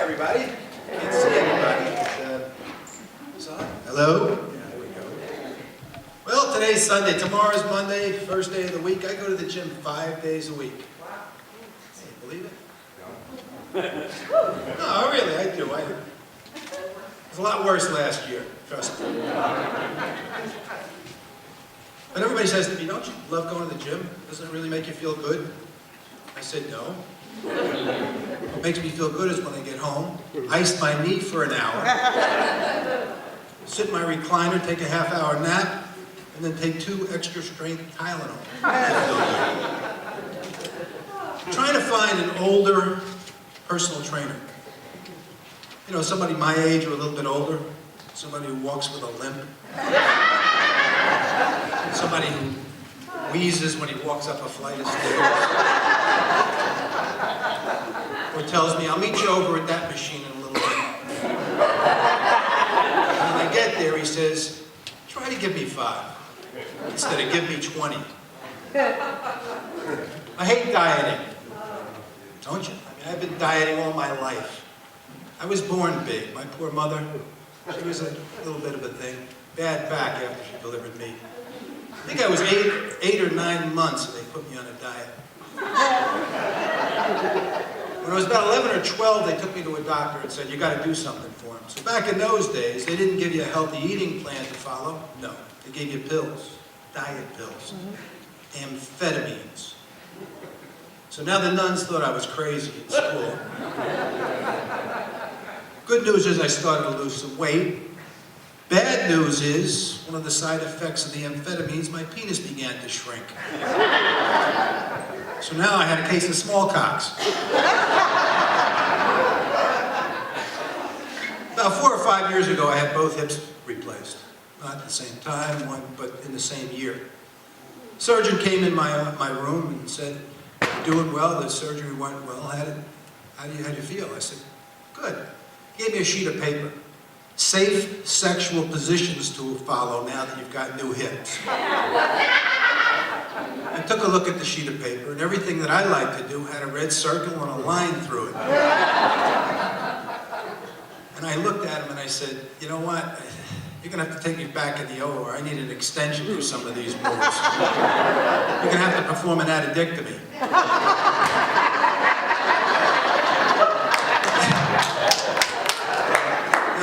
everybody. Can't see anybody. Hello? Yeah, there we go. Well, today's Sunday. Tomorrow's Monday, first day of the week. I go to the gym 5 days a week. Can you believe it? No, really, I do. It was a lot worse last year, trust me. But everybody says to me, don't you love going to the gym? Doesn't it really make you feel good? I said, no. What makes me feel good is when I get home, ice my knee for an hour, sit in my recliner, take a half-hour nap, and then take 2 extra-strength Tylenol. I'm trying to find an older personal trainer. You know, somebody my age or a little bit older, somebody who walks with a limp, somebody who wheezes when he walks up a flight of stairs, or tells me, I'll meet you over at that machine in a little bit. And when I get there, he says, try to give me 5 instead of give me 20. I hate dieting, don't you? I mean, I've been dieting all my life. I was born big. My poor mother, she was a little bit of a thing. Bad back after she delivered me. I think I was 8 or 9 months and they put me on a diet. When I was about 11 or 12, they took me to a doctor and said, you got to do something for him. So back in those days, they didn't give you a healthy eating plan to follow. No, they gave you pills, diet pills, amphetamines. So now the nuns thought I was crazy in school. Good news is I started to lose some weight. Bad news is, one of the side effects of the amphetamines, my penis began to shrink. So now I had a case of smallpox. About 4 or 5 years ago, I had both hips replaced. Not at the same time, but in the same year. Surgeon came in my room and said, you're doing well, the surgery went well, how do you feel? I said, good. He gave me a sheet of paper. Safe sexual positions to follow now that you've got new hips. I took a look at the sheet of paper, and everything that I like to do had a red circle and a line through it. And I looked at him and I said, you know what? You're going to have to take me back in the OR. I need an extension for some of these moves. You're going to have to perform an addictomy.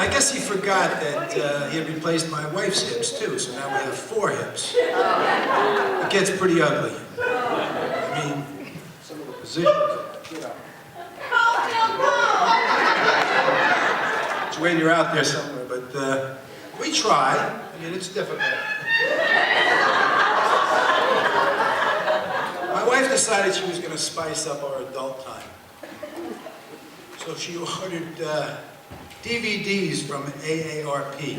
I guess he forgot that he had replaced my wife's hips too, so now we have 4 hips. It gets pretty ugly. I mean, some of the positions, you know. It's when you're out there somewhere, but we try. I mean, it's difficult. My wife decided she was going to spice up our adult time. So she ordered DVDs from AARP.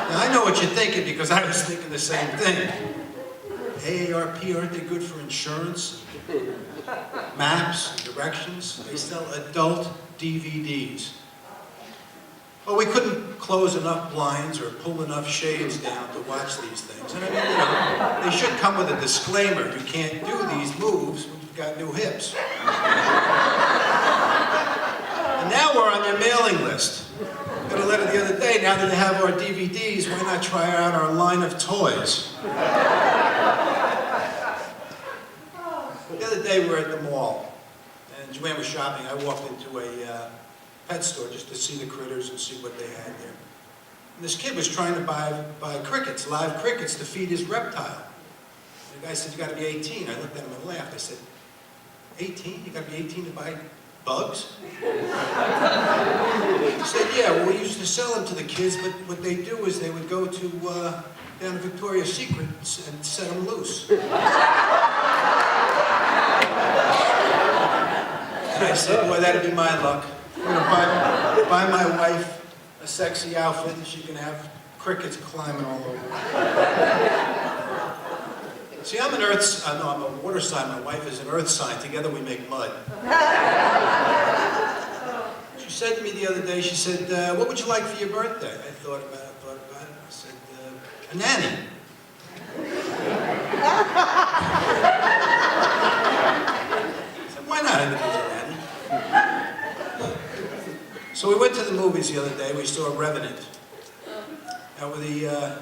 Now, I know what you're thinking because I was thinking the same thing. AARP, aren't they good for insurance? Maps, directions? They sell adult DVDs. Well, we couldn't close enough blinds or pull enough shades down to watch these things. And I mean, you know, they should come with a disclaimer. You can't do these moves when you've got new hips. And now we're on their mailing list. I got a letter the other day, now that they have our DVDs, why not try out our line of toys? The other day we were at the mall, and Joanne was shopping. I walked into a pet store just to see the critters and see what they had there. And this kid was trying to buy crickets, live crickets, to feed his reptile. And the guy said, you got to be 18. I looked at him and laughed. I said, 18? You got to be 18 to buy bugs? He said, yeah, well, we used to sell them to the kids, but what they do is they would go to down to Victoria's Secret and set them loose. And I said, boy, that'd be my luck. I'm going to buy my wife a sexy outfit and she can have crickets climbing all over. See, I'm a water sign. My wife is an earth sign. Together we make mud. She said to me the other day, she said, what would you like for your birthday? I thought about it. I said, a nanny. I said, why not? I think it's a nanny. So we went to the movies the other day. We saw Revenant. Now, with the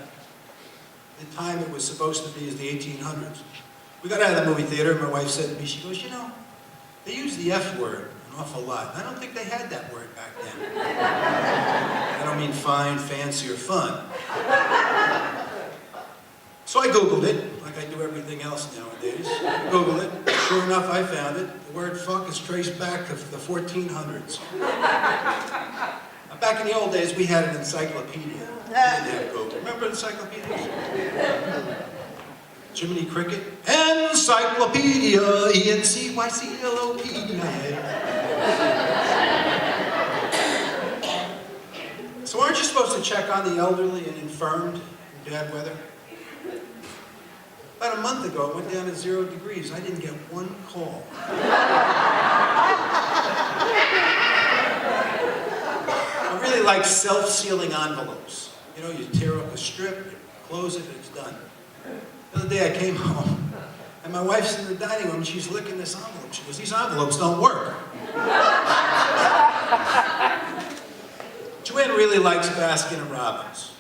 time it was supposed to be is the 1800s. We got out of the movie theater, and my wife said to me, she goes, you know, they use the F word an awful lot. I don't think they had that word back then. I don't mean fine, fancy, or fun. So I Googled it, like I do everything else nowadays. I Googled it. Sure enough, I found it. The word fuck is traced back to the 1400s. Now, back in the old days, we had an encyclopedia. We didn't have Google. Remember encyclopedias? Jiminy Cricket? Encyclopedia! E-N-C-Y-C-L-O-P-E-D-I-A. So aren't you supposed to check on the elderly and infirmed in bad weather? About a month ago, it went down to 0 degrees. I didn't get one call. I really like self-sealing envelopes. You know, you tear up a strip, you close it, and it's done. The other day I came home, and my wife's in the dining room, and she's licking this envelope. She goes, these envelopes don't work. Joanne really likes Baskin & Robbins.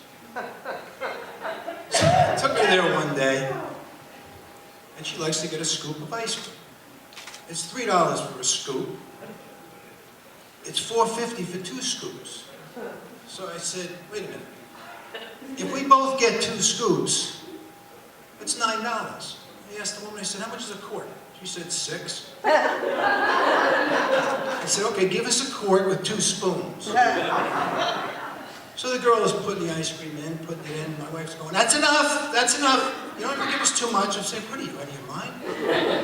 So I took her there one day, and she likes to get a scoop of ice cream. It's $3 for a scoop. It's $4.50 for 2 scoops. So I said, wait a minute. If we both get 2 scoops, it's $9. I asked the woman, I said, how much is a quart? She said, 6. I said, okay, give us a quart with 2 spoons. So the girl is putting the ice cream in, putting it in. My wife's going, that's enough, that's enough. You don't have to give us too much. I'm saying, what are you, out of your mind?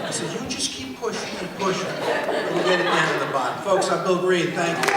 I said, you just keep pushing and pushing, and you get it down to the bottom. Folks, I'm Bill Greene, thank you.